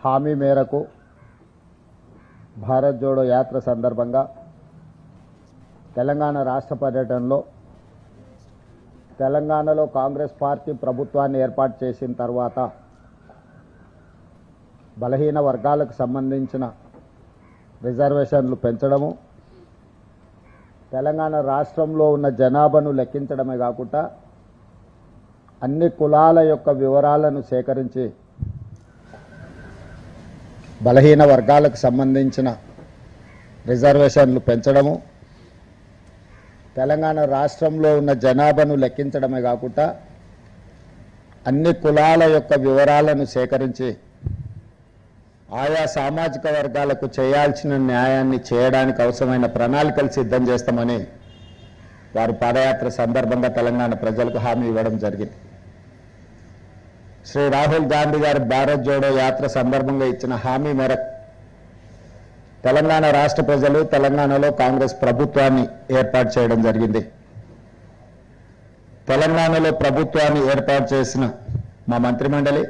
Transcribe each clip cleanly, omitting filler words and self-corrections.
హామీ మేరకు భారత్ జోడో యాత్ర సందర్భంగా తెలంగాణ రాష్ట్ర పర్యటనలో తెలంగాణలో కాంగ్రెస్ పార్టీ ప్రభుత్వాన్ని ఏర్పాటు చేసిన తర్వాత బలహీన వర్గాలకు సంబంధించిన రిజర్వేషన్లు పెంచడము, తెలంగాణ రాష్ట్రంలో ఉన్న జనాభాను లెక్కించడమే కాకుండా అన్ని కులాల యొక్క వివరాలను సేకరించి బలహీన వర్గాలకు సంబంధించిన రిజర్వేషన్లు పెంచడము, తెలంగాణ రాష్ట్రంలో ఉన్న జనాభాను లెక్కించడమే కాకుండా అన్ని కులాల యొక్క వివరాలను సేకరించి ఆయా సామాజిక వర్గాలకు చేయాల్సిన న్యాయాన్ని చేయడానికి అవసరమైన ప్రణాళికలు సిద్ధం చేస్తామని వారు పాదయాత్ర సందర్భంగా తెలంగాణ ప్రజలకు హామీ ఇవ్వడం జరిగింది. శ్రీ రాహుల్ గాంధీ గారి భారత్ జోడో యాత్ర సందర్భంగా ఇచ్చిన హామీ మేరకు తెలంగాణ రాష్ట్ర ప్రజలు తెలంగాణలో కాంగ్రెస్ ప్రభుత్వాన్ని ఏర్పాటు చేయడం జరిగింది. తెలంగాణలో ప్రభుత్వాన్ని ఏర్పాటు చేసిన మా మంత్రిమండలి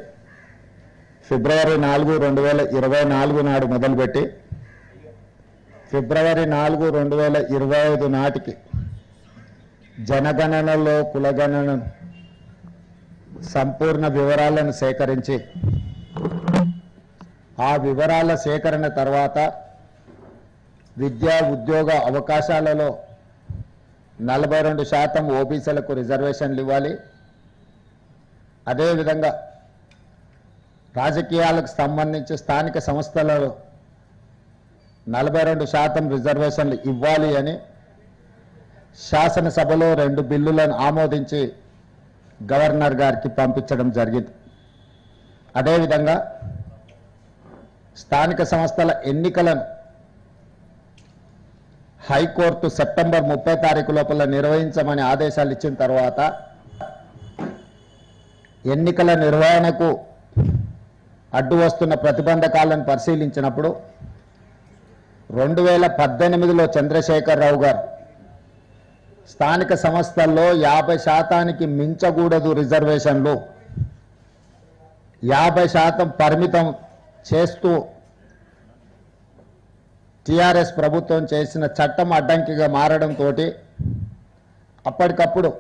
ఫిబ్రవరి 4, 2024 నాడు మొదలుపెట్టి ఫిబ్రవరి 4, 2025 నాటికి జనగణనలో కులగణన సంపూర్ణ వివరాలను సేకరించి ఆ వివరాల సేకరణ తర్వాత విద్యా ఉద్యోగ అవకాశాలలో 42% ఓబీసీలకు రిజర్వేషన్లు ఇవ్వాలి. అదేవిధంగా రాజకీయాలకు సంబంధించి స్థానిక సంస్థలలో 42% రిజర్వేషన్లు ఇవ్వాలి అని శాసనసభలో 2 బిల్లులను ఆమోదించి గవర్నర్ గారికి పంపించడం జరిగింది. అదేవిధంగా స్థానిక సంస్థల ఎన్నికలను హైకోర్టు సెప్టెంబర్ 30 తారీఖు లోపల నిర్వహించమని ఆదేశాలు ఇచ్చిన తర్వాత ఎన్నికల నిర్వహణకు అడ్డు వస్తున్న ప్రతిబంధకాలను పరిశీలించినప్పుడు 2018లో చంద్రశేఖరరావు గారు స్థానిక సంస్థల్లో 50% మించకూడదు రిజర్వేషన్లు, 50% పరిమితం చేస్తూ టీఆర్ఎస్ ప్రభుత్వం చేసిన చట్టం అడ్డంకిగా మారడంతో అప్పటికప్పుడు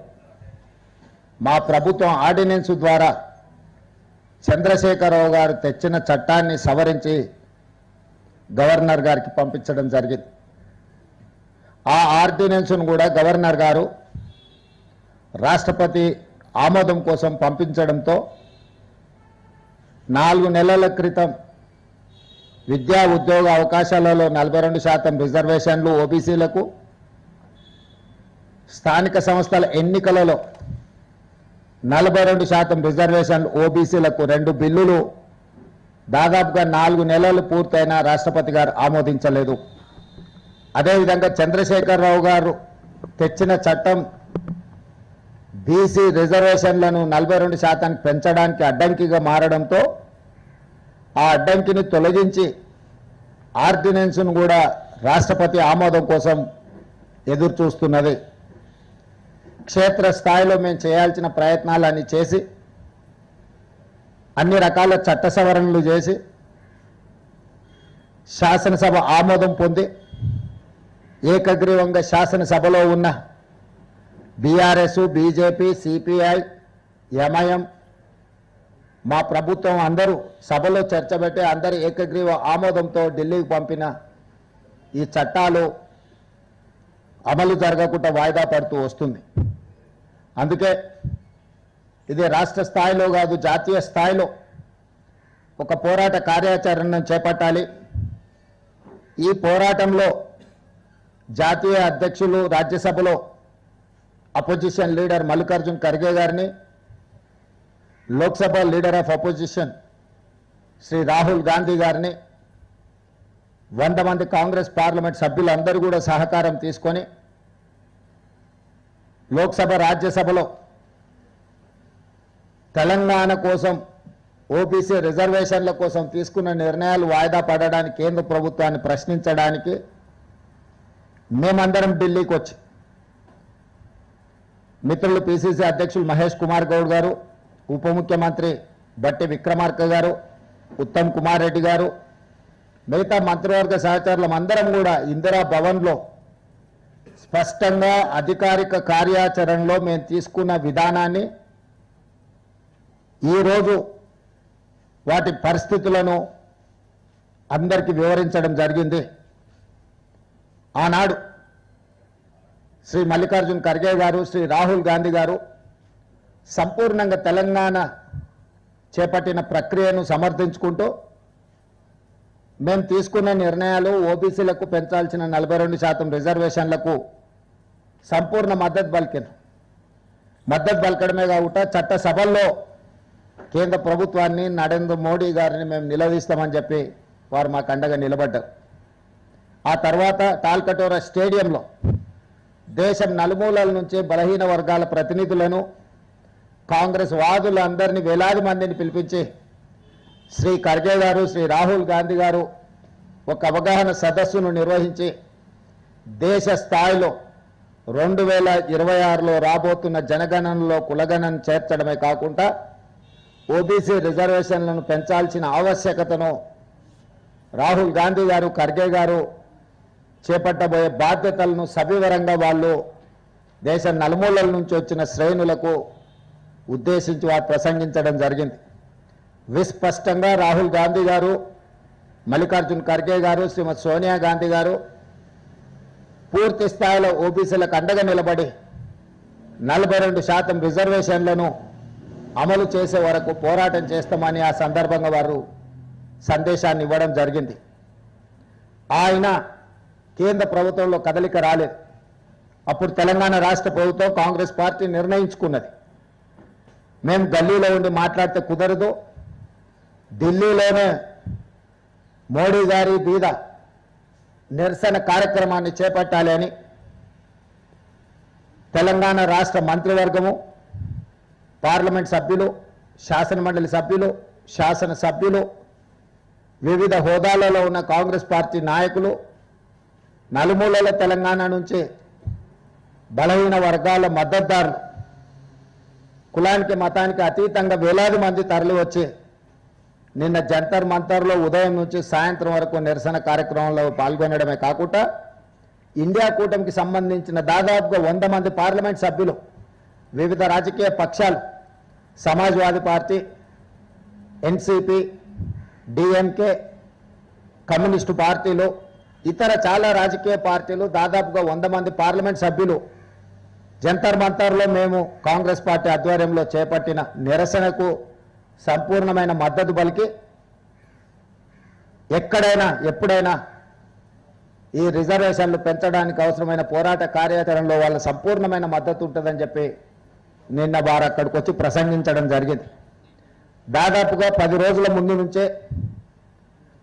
మా ప్రభుత్వం ఆర్డినెన్స్ ద్వారా చంద్రశేఖరరావు గారు తెచ్చిన చట్టాన్ని సవరించి గవర్నర్ గారికి పంపించడం జరిగింది. ఆ ఆర్డినెన్స్ను కూడా గవర్నర్ గారు రాష్ట్రపతి ఆమోదం కోసం పంపించడంతో 4 నెలల క్రితం విద్యా ఉద్యోగ అవకాశాలలో 42% రిజర్వేషన్లు ఓబీసీలకు, స్థానిక సంస్థల ఎన్నికలలో 42% రిజర్వేషన్లు ఓబీసీలకు 2 బిల్లులు దాదాపుగా 4 నెలలు పూర్తయినా రాష్ట్రపతి గారు ఆమోదించలేదు. అదేవిధంగా చంద్రశేఖరరావు గారు తెచ్చిన చట్టం బీసీ రిజర్వేషన్లను 42% పెంచడానికి అడ్డంకిగా మారడంతో ఆ అడ్డంకిని తొలగించి ఆర్డినెన్స్ను కూడా రాష్ట్రపతి ఆమోదం కోసం ఎదురు చూస్తున్నది. క్షేత్రస్థాయిలో మేము చేయాల్సిన ప్రయత్నాలన్నీ చేసి అన్ని రకాల చట్ట సవరణలు చేసి శాసనసభ ఆమోదం పొంది ఏకగ్రీవంగా శాసనసభలో ఉన్న బీఆర్ఎస్, బీజేపీ, సిపిఐ, ఎంఐఎం మా ప్రభుత్వం అందరూ సభలో చర్చ పెట్టి అందరి ఏకగ్రీవ ఆమోదంతో ఢిల్లీకి పంపిన ఈ చట్టాలు అమలు జరగకుండా వాయిదా పడుతూ వస్తుంది. అందుకే ఇది రాష్ట్ర స్థాయిలో కాదు జాతీయ స్థాయిలో ఒక పోరాట కార్యాచరణను చేపట్టాలి. ఈ పోరాటంలో జాతీయ అధ్యక్షులు రాజ్యసభలో అపోజిషన్ లీడర్ మల్లికార్జున్ ఖర్గే గారిని, Lok Sabha leader of opposition Shri Rahul Gandhi గారిని, 100 మంది కాంగ్రెస్ పార్లమెంట్ సభ్యులందరూ కూడా సహకారం తీసుకొని లోక్సభ రాజ్యసభలో తెలంగాణ కోసం ఓబీసీ రిజర్వేషన్ల కోసం తీసుకున్న నిర్ణయాలు వాయిదా పడడానికి కేంద్ర ప్రభుత్వాన్ని ప్రశ్నించడానికి మేమందరం ఢిల్లీకి వచ్చి మిత్రులు పిసిసి అధ్యక్షులు మహేష్ కుమార్ గౌడ్ గారు, ఉప ముఖ్యమంత్రి బట్టి విక్రమార్క గారు, ఉత్తమ్ కుమార్ రెడ్డి గారు, మిగతా మంత్రివర్గ సహచరులం అందరం కూడా ఇందిరా భవన్లో స్పష్టంగా అధికారిక కార్యాచరణలో మేము తీసుకున్న విధానాన్ని ఈరోజు వాటి పరిస్థితులను అందరికీ వివరించడం జరిగింది. ఆనాడు శ్రీ మల్లికార్జున్ ఖర్గే గారు, శ్రీ రాహుల్ గాంధీ గారు సంపూర్ణంగా తెలంగాణ చేపట్టిన ప్రక్రియను సమర్థించుకుంటూ మేము తీసుకున్న నిర్ణయాలు ఓబీసీలకు పెంచాల్సిన 42% రిజర్వేషన్లకు సంపూర్ణ మద్దతు పలికారు. మద్దతు పలకడమే కాకుండా చట్టసభల్లో కేంద్ర ప్రభుత్వాన్ని, నరేంద్ర మోడీ గారిని మేము నిలదీస్తామని చెప్పి వారు మాకు అండగా నిలబడ్డారు. ఆ తర్వాత తాల్కటోరా స్టేడియంలో దేశం నలుమూలల నుంచి బలహీన వర్గాల ప్రతినిధులను, కాంగ్రెస్ వాదులందరినీ వేలాది మందిని పిలిపించి శ్రీ ఖర్గే గారు, శ్రీ రాహుల్ గాంధీ గారు ఒక అవగాహన సదస్సును నిర్వహించి దేశ స్థాయిలో 2026లో రాబోతున్న జనగణనలో కులగణన చేర్చడమే కాకుండా ఓబీసీ రిజర్వేషన్లను పెంచాల్సిన ఆవశ్యకతను రాహుల్ గాంధీ గారు, ఖర్గే గారు చేపట్టబోయే బాధ్యతలను సవివరంగా వాళ్ళు దేశ నలుమూలల నుంచి వచ్చిన శ్రేణులకు ఉద్దేశించి వారు ప్రసంగించడం జరిగింది. విస్పష్టంగా రాహుల్ గాంధీ గారు, మల్లికార్జున్ ఖర్గే గారు, శ్రీమతి సోనియా గాంధీ గారు పూర్తి స్థాయిలో ఓబీసీలకు అండగా నిలబడి 42% రిజర్వేషన్లను అమలు చేసే వరకు పోరాటం చేస్తామని ఆ సందర్భంగా వారు సందేశాన్ని ఇవ్వడం జరిగింది. ఆయన కేంద్ర ప్రభుత్వంలో కదలిక రాలేదు. అప్పుడు తెలంగాణ రాష్ట్ర ప్రభుత్వం, కాంగ్రెస్ పార్టీ నిర్ణయించుకున్నది, మేము గల్లీలో ఉండి మాట్లాడితే కుదరదు, ఢిల్లీలోనే మోడీ గారి మీద నిరసన కార్యక్రమాన్ని చేపట్టాలి అని తెలంగాణ రాష్ట్ర మంత్రివర్గము, పార్లమెంట్ సభ్యులు, శాసనమండలి సభ్యులు, శాసనసభ్యులు, వివిధ హోదాలలో ఉన్న కాంగ్రెస్ పార్టీ నాయకులు, నలుమూలల తెలంగాణ నుంచి బలహీన వర్గాల మద్దతుదారులు, కులానికి మతానికి అతీతంగా వేలాది మంది తరలి వచ్చి నిన్న జంతర్ మంతర్లో ఉదయం నుంచి సాయంత్రం వరకు నిరసన కార్యక్రమంలో పాల్గొనడమే కాకుండా ఇండియా కూటమికి సంబంధించిన దాదాపుగా 100 మంది పార్లమెంట్ సభ్యులు, వివిధ రాజకీయ పక్షాలు, Samajwadi party, NCP, DMK, communist పార్టీలు, ఇతర చాలా రాజకీయ పార్టీలు, దాదాపుగా 100 మంది పార్లమెంట్ సభ్యులు జంతర్ మంతర్లో మేము కాంగ్రెస్ పార్టీ ఆధ్వర్యంలో చేపట్టిన నిరసనకు సంపూర్ణమైన మద్దతు పలికి ఎక్కడైనా ఎప్పుడైనా ఈ రిజర్వేషన్లు పెంచడానికి అవసరమైన పోరాట కార్యాచరణలో వాళ్ళ సంపూర్ణమైన మద్దతు ఉంటుందని చెప్పి నిన్న వారు అక్కడికి వచ్చి ప్రసంగించడం జరిగింది. దాదాపుగా 10 రోజుల ముందు నుంచే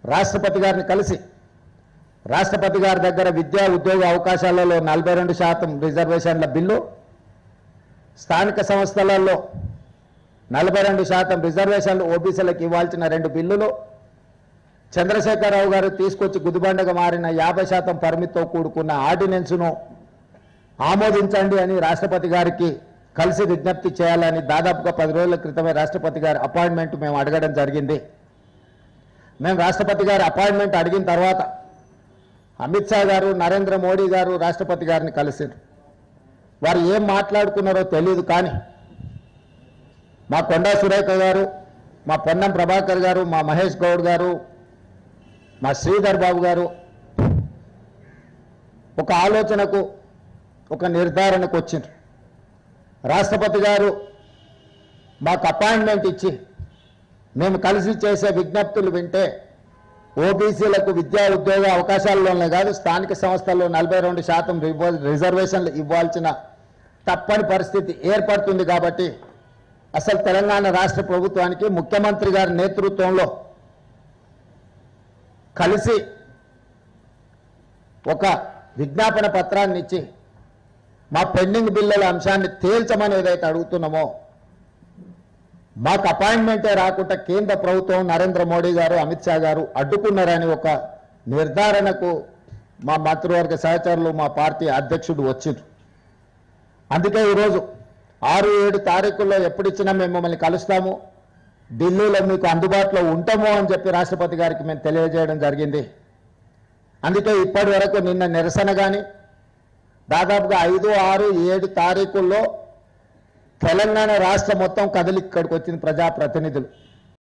రాష్ట్రపతి గారిని కలిసి రాష్ట్రపతి గారి దగ్గర విద్యా ఉద్యోగ అవకాశాలలో 42% రిజర్వేషన్ల బిల్లు, స్థానిక సంస్థలలో 42% రిజర్వేషన్లు ఓబీసీలకు ఇవ్వాల్సిన 2 బిల్లులు, చంద్రశేఖరరావు గారు తీసుకొచ్చి గుదిబండగా మారిన 50% పరిమితితో కూడుకున్న ఆర్డినెన్స్ను ఆమోదించండి అని రాష్ట్రపతి గారికి కలిసి విజ్ఞప్తి చేయాలని దాదాపుగా 10 రోజుల క్రితమే రాష్ట్రపతి గారి అపాయింట్మెంట్ మేము అడగడం జరిగింది. మేము రాష్ట్రపతి గారి అపాయింట్మెంట్ అడిగిన తర్వాత అమిత్ షా గారు, నరేంద్ర మోడీ గారు రాష్ట్రపతి గారిని కలిసారు. వారు ఏం మాట్లాడుకున్నారో తెలియదు, కానీ మా కొండా సురేఖ గారు, మా పొన్నం ప్రభాకర్ గారు, మా మహేష్ గౌడ్ గారు, మా శ్రీధర్ బాబు గారు ఒక ఆలోచనకు, ఒక నిర్ధారణకు వచ్చింది. రాష్ట్రపతి గారు మాకు అపాయింట్మెంట్ ఇచ్చి మేము కలిసి చేసే విజ్ఞప్తులు వింటే ఓబీసీలకు విద్యా ఉద్యోగ అవకాశాల్లోనే కాదు, స్థానిక సంస్థల్లో 42% రిజర్వేషన్లు ఇవ్వాల్సిన తప్పని పరిస్థితి ఏర్పడుతుంది. కాబట్టి అసలు తెలంగాణ రాష్ట్ర ప్రభుత్వానికి ముఖ్యమంత్రి గారి నేతృత్వంలో కలిసి ఒక విజ్ఞాపన పత్రాన్ని ఇచ్చి మా పెండింగ్ బిల్లుల అంశాన్ని తేల్చమని ఏదైతే అడుగుతున్నామో, మాకు అపాయింట్మెంటే రాకుండా కేంద్ర ప్రభుత్వం, నరేంద్ర మోడీ గారు, అమిత్ షా గారు అడ్డుకున్నారని ఒక నిర్ధారణకు మా మంత్రివర్గ సహచరులు, మా పార్టీ అధ్యక్షుడు వచ్చిండ్రు. అందుకే ఈరోజు 6-7 తారీఖుల్లో ఎప్పుడిచ్చినా మేము మిమ్మల్ని కలుస్తాము, ఢిల్లీలో మీకు అందుబాటులో ఉంటామో అని చెప్పి రాష్ట్రపతి గారికి మేము తెలియజేయడం జరిగింది. అందుకే ఇప్పటి వరకు నిన్న నిరసన కానీ దాదాపుగా 5, 6, 7 తారీఖుల్లో తెలంగాణ రాష్ట్రం మొత్తం కదిలి ఇక్కడికి వచ్చింది ప్రజాప్రతినిధులు.